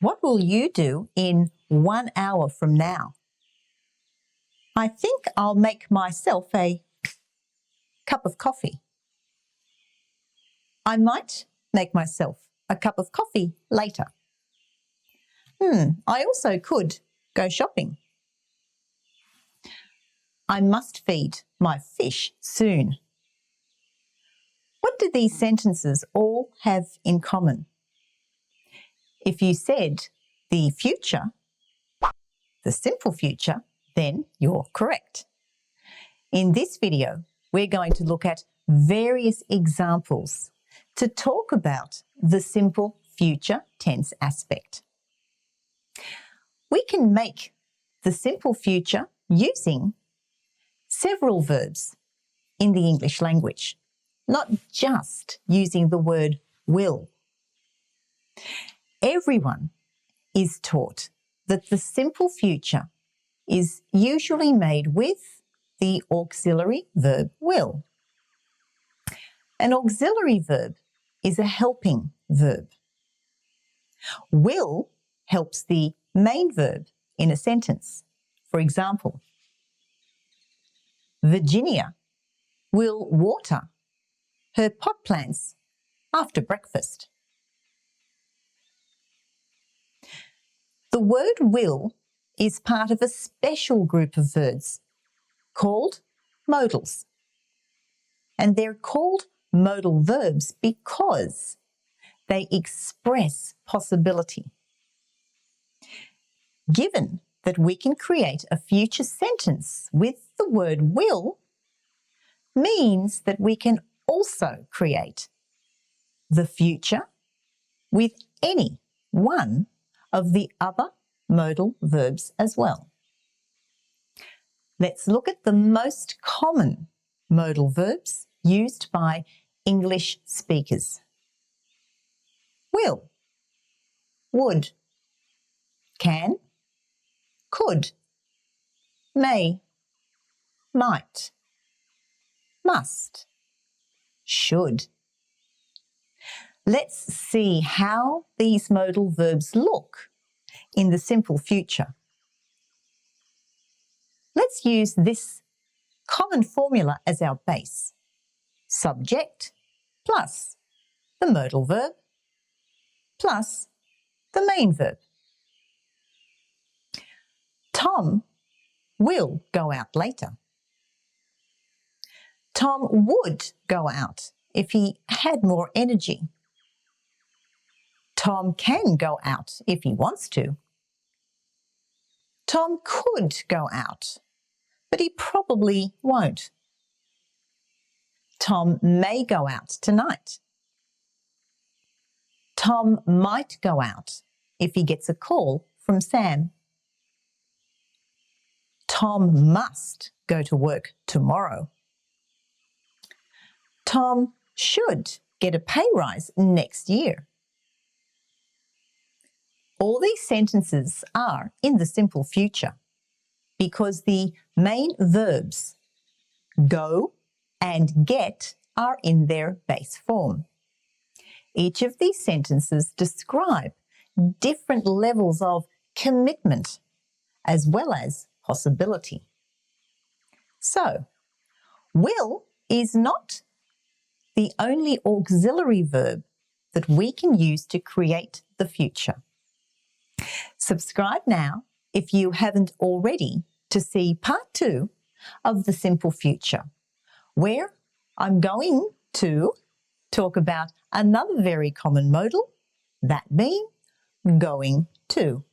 What will you do in 1 hour from now? I think I'll make myself a cup of coffee. I might make myself a cup of coffee later. I also could go shopping. I must feed my fish soon. What do these sentences all have in common? If you said the future, the simple future, then you're correct. In this video, we're going to look at various examples to talk about the simple future tense aspect. We can make the simple future using several verbs in the English language, not just using the word will. Everyone is taught that the simple future is usually made with the auxiliary verb will. An auxiliary verb is a helping verb. Will helps the main verb in a sentence. For example, Virginia will water her pot plants after breakfast. The word will is part of a special group of verbs called modals. And they're called modal verbs because they express possibility. Given that we can create a future sentence with the word will, means that we can also create the future with any one of the other modal verbs as well. Let's look at the most common modal verbs used by English speakers. Will, would, can, could, may, might, must, should. Let's see how these modal verbs look in the simple future. Let's use this common formula as our base. Subject plus the modal verb plus the main verb. Tom will go out later. Tom would go out if he had more energy. Tom can go out if he wants to. Tom could go out, but he probably won't. Tom may go out tonight. Tom might go out if he gets a call from Sam. Tom must go to work tomorrow. Tom should get a pay rise next year. All these sentences are in the simple future because the main verbs go and get are in their base form. Each of these sentences describe different levels of commitment as well as possibility. So, will is not the only auxiliary verb that we can use to create the future. Subscribe now, if you haven't already, to see part 2 of the simple future, where I'm going to talk about another very common modal, that being going to.